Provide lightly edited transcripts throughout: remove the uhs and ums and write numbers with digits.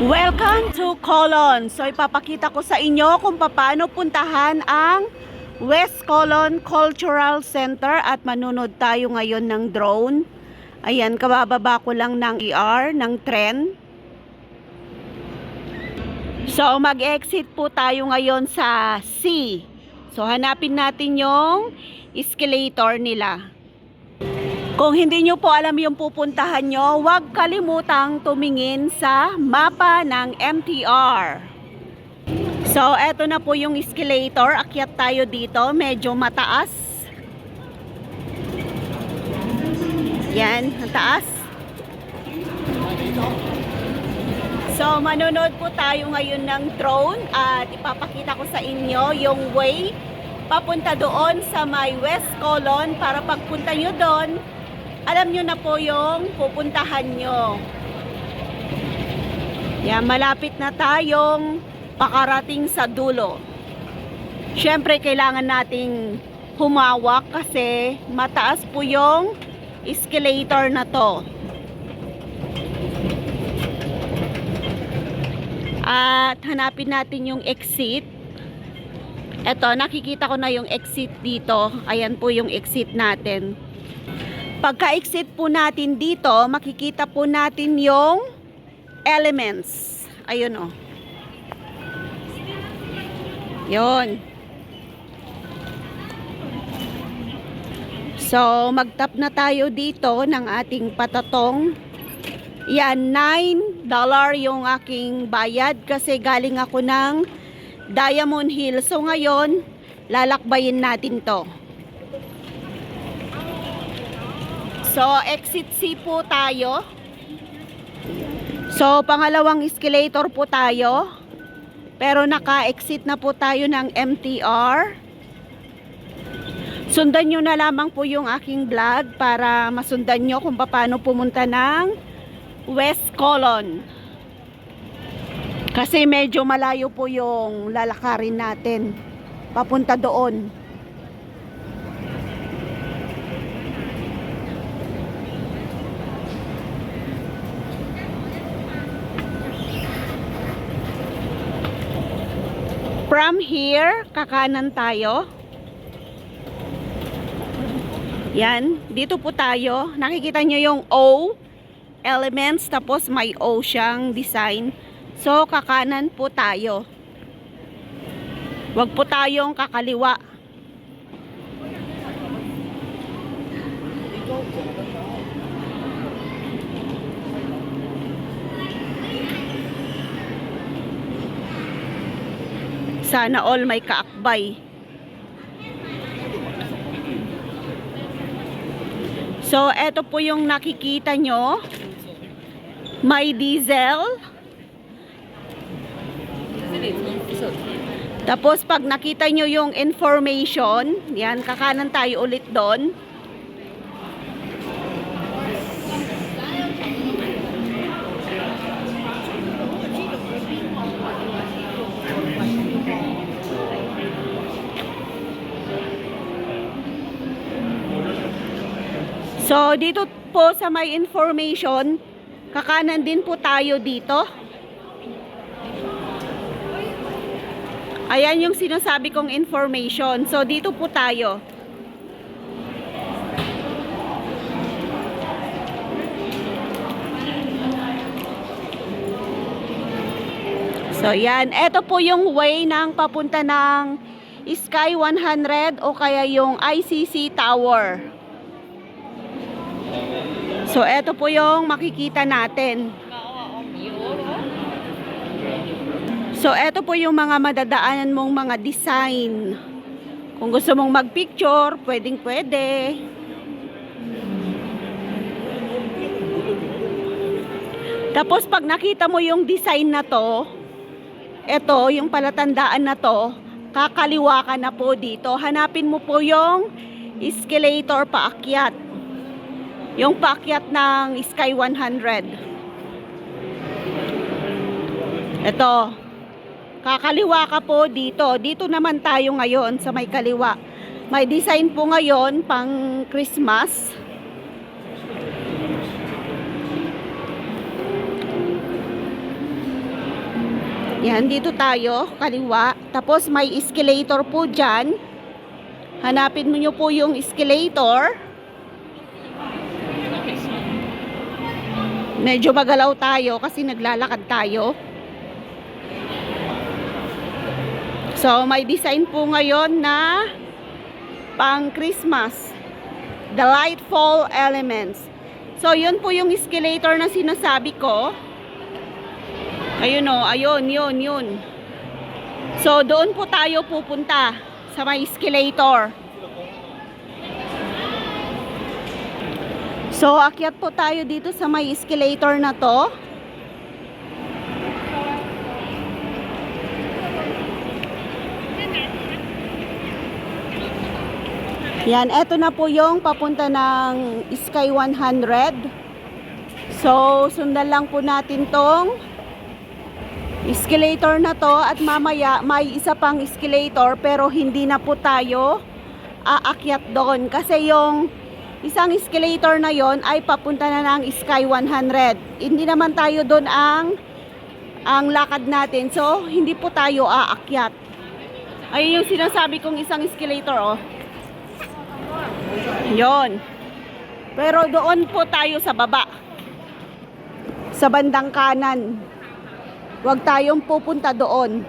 Welcome to Colon. So ipapakita ko sa inyo kung paano puntahan ang West Colon Cultural Center at manunod tayo ngayon ng drone. Ayan, kabababa ko lang ng ng tren. So mag-exit po tayo ngayon sa C. So hanapin natin yung escalator nila. Kung hindi nyo po alam yung pupuntahan nyo, huwag kalimutang tumingin sa mapa ng MTR. So, eto na po yung escalator. Akyat tayo dito. Medyo mataas. Yan, ang taas. So, manonood po tayo ngayon ng drone at ipapakita ko sa inyo yung way papunta doon sa may West Colon para pagpunta nyo doon, alam nyo na po yung pupuntahan nyo. Yan, malapit na tayong pakarating sa dulo. Siyempre, kailangan nating humawak kasi mataas po yung escalator na to. At hanapin natin yung exit. Eto, nakikita ko na yung exit dito. Ayan po yung exit natin. Pagka-exit po natin dito, makikita po natin yung elements. Ayun o. Yun. So, mag-tap na tayo dito ng ating patatong. Yan, $9 yung aking bayad kasi galing ako ng Diamond Hill. So, ngayon, lalakbayin natin to. So, exit C po tayo. So, pangalawang escalator po tayo. Pero naka-exit na po tayo ng MTR. Sundan nyo na lamang po yung aking vlog para masundan nyo kung paano pumunta ng West Colon. Kasi medyo malayo po yung lalakarin natin papunta doon. From here, kakanan tayo. Yan, dito po tayo. Nakikita nyo yung O, elements, tapos may O siyang design. So, kakanan po tayo. Huwag po tayong kakaliwa. Sana all may kaakbay. So, eto po yung nakikita nyo. May diesel. Tapos, pag nakita nyo yung information, yan, kakanan tayo ulit doon. So, dito po sa may information, kakanan din po tayo dito. Ayan yung sinasabi kong information. So, dito po tayo. So, yan. Ito po yung way ng papunta ng Sky 100 o kaya yung ICC Tower. So, eto po yung makikita natin. So, eto po yung mga madadaanan mong mga design. Kung gusto mong mag-picture, pwedeng pwede. Tapos, pag nakita mo yung design na to, eto, yung palatandaan na to, kakaliwa ka na po dito. Hanapin mo po yung escalator paakyat. Yung paakyat ng Sky 100. Ito. Kakaliwa ka po dito. Dito naman tayo ngayon sa may kaliwa. May design po ngayon pang Christmas. Yan, dito tayo, kaliwa. Tapos may escalator po dyan. Hanapin mo nyo po yung escalator. Medyo magalaw tayo kasi naglalakad tayo. So, may design po ngayon na pang Christmas. The Lightfall Elements. So, yun po yung escalator na sinasabi ko. Ayun o, ayun, yun. So, doon po tayo pupunta sa may escalator. So, akyat po tayo dito sa may escalator na to. Yan, eto na po yung papunta ng Sky 100. So, sundan lang po natin tong escalator na to at mamaya may isa pang escalator pero hindi na po tayo aakyat doon kasi yung isang escalator na yon ay papunta na ng Sky 100. Hindi naman tayo doon ang lakad natin. So, hindi po tayo aakyat. Ayun yung sinasabi kong isang escalator, oh. Yon. Pero doon po tayo sa baba. Sa bandang kanan. Huwag tayong pupunta doon.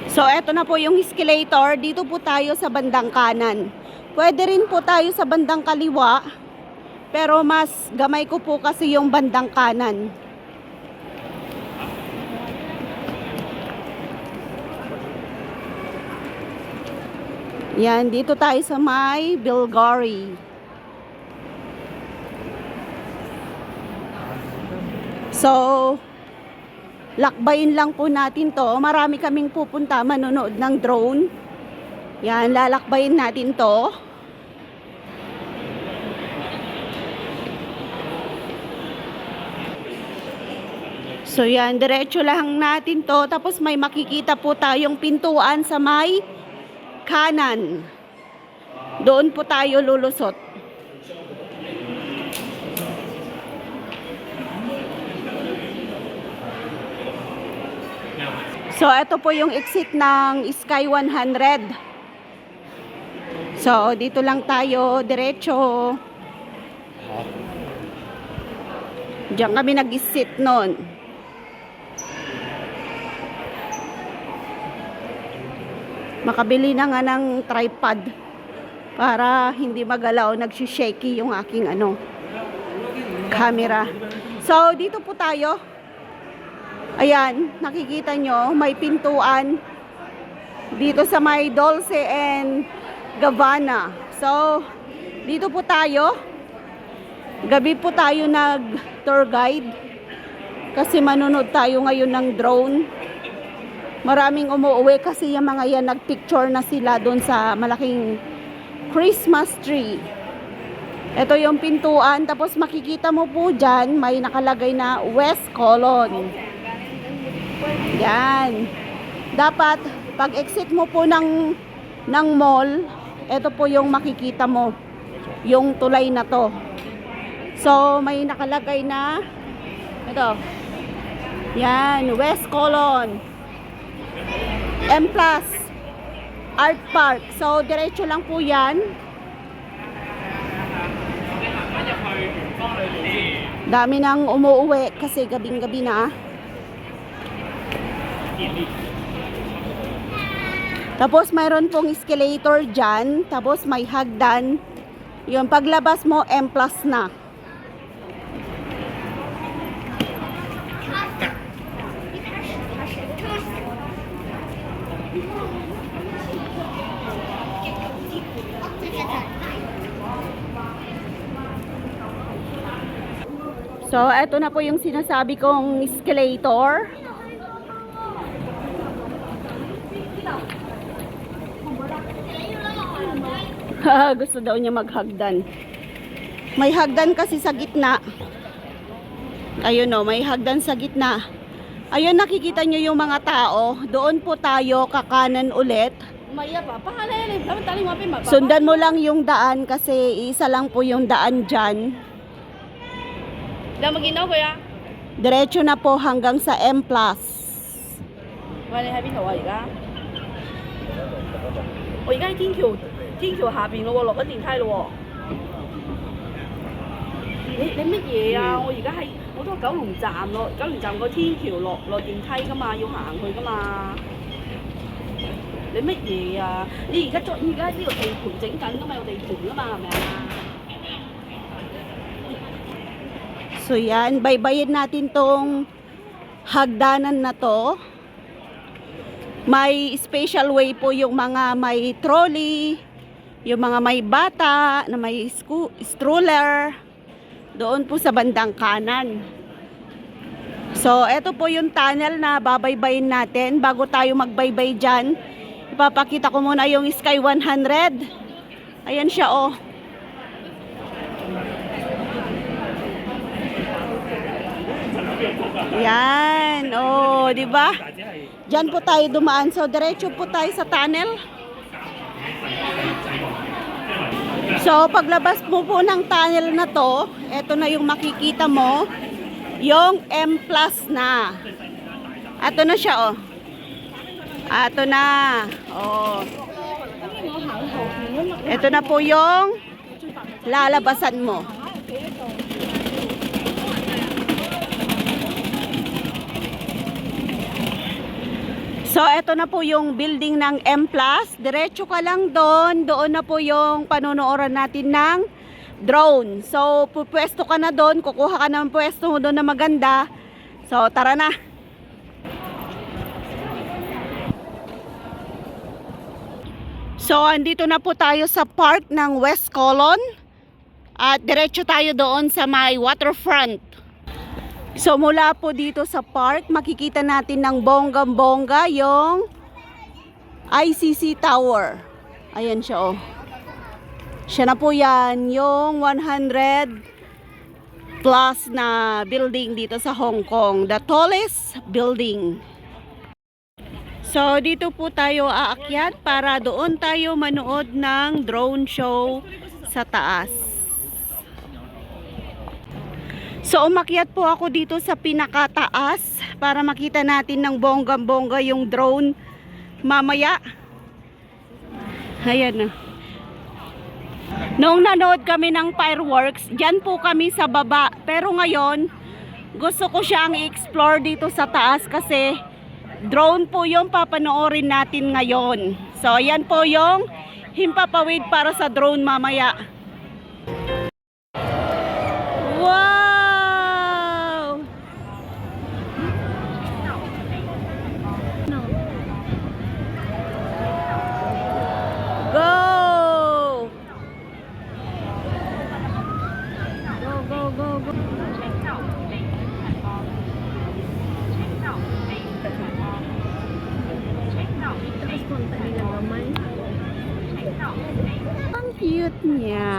So, eto na po yung escalator. Dito po tayo sa bandang kanan. Pwede rin po tayo sa bandang kaliwa. Pero mas gamay ko po kasi yung bandang kanan. Yan, dito tayo sa may Bilgari. So, lakbayin lang po natin to. Marami kaming pupunta manonood ng drone. Yan, lalakbayin natin to. So yan, diretso lang natin to. Tapos may makikita po tayong pintuan sa may kanan. Doon po tayo lulusot. So, ito po yung exit ng Sky 100. So, dito lang tayo, diretso. Diyan kami nag-sit noon. Makabili na nga ng tripod para hindi magalaw, nagsishakey yung aking camera. So, dito po tayo. Ayan, nakikita nyo, may pintuan dito sa may Dolce and Gabbana. So, dito po tayo. Gabi po tayo nag-tour guide kasi manunod tayo ngayon ng drone. Maraming umuwi kasi yung mga yan nagpicture na sila doon sa malaking Christmas tree. Ito yung pintuan, tapos makikita mo po dyan, may nakalagay na West Colon. Yan. Dapat, pag exit mo po ng mall, ito po yung makikita mo. Yung tulay na to. So, may nakalagay na, ito. Yan, West Colon. M+ Art Park. So, diretso lang po yan. Dami nang umuuwi kasi gabing-gabi na. Tapos mayroon pong escalator dyan. Tapos may hagdan. Yun, paglabas mo, M+ na. So, eto na po yung sinasabi kong escalator. Gusto daw niya maghagdan. May hagdan kasi sa gitna. Ayun o, may hagdan sa gitna. Ayun, nakikita nyo yung mga tao. Doon po tayo kakanan ulit. Sundan mo lang yung daan kasi isa lang po yung daan dyan. 你有冇見到佢啊？ Diretso na po hanggang sa M+. 喂，你喺邊度啊？而家？我而家喺天橋下邊咯喎，落緊電梯咯喎。你乜嘢啊？我而家喺我都係九龍站咯，九龍站個天橋落電梯噶嘛，要行去噶嘛。你乜嘢啊？你而家呢個地盤整緊噶嘛，有地盤噶嘛，係咪啊？ So yan, baybayin natin tong hagdanan na to. May special way po yung mga may trolley, yung mga may bata na may stroller, doon po sa bandang kanan. So eto po yung tunnel na babaybayin natin. Bago tayo magbaybay dyan, ipapakita ko muna yung Sky 100. Ayan siya oh. Yan, oh, di ba? Diyan po tayo dumaan. So diretso po tayo sa tunnel. So paglabas mo po ng tunnel na to, eto na yung makikita mo, yung M+ na. Ato na siya oh. Ato na. Oh. Eto na po yung lalabasan mo. So, eto na po yung building ng M+. Diretso ka lang doon. Doon na po yung panonooran natin ng drone. So, pupwesto ka na doon. Kukuha ka ng pwesto mo doon na maganda. So, tara na. So, andito na po tayo sa park ng West Colon. At diretso tayo doon sa may waterfront. So mula po dito sa park, makikita natin ng bonggang-bongga yung ICC Tower. Ayan siya oh. Siya na po yan, yung 100 plus na building dito sa Hong Kong. The tallest building. So dito po tayo aakyat para doon tayo manood ng drone show sa taas. So umakyat po ako dito sa pinakataas para makita natin ng bonggang-bongga yung drone mamaya. Ayan na. Noong nanood kami ng fireworks, dyan po kami sa baba. Pero ngayon, gusto ko siyang i-explore dito sa taas kasi drone po yung papanoorin natin ngayon. So ayan po yung himpapawid para sa drone mamaya. Wow! Go! Go, go, go, go. Ang cute niya.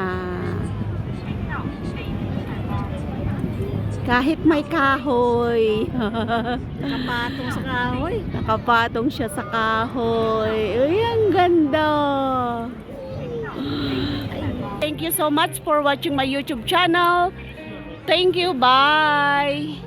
Kahit may kahoy. Nakapatong sa kahoy. Nakapatong siya sa kahoy. Uy, ang ganda. Thank you so much for watching my YouTube channel. Thank you. Bye.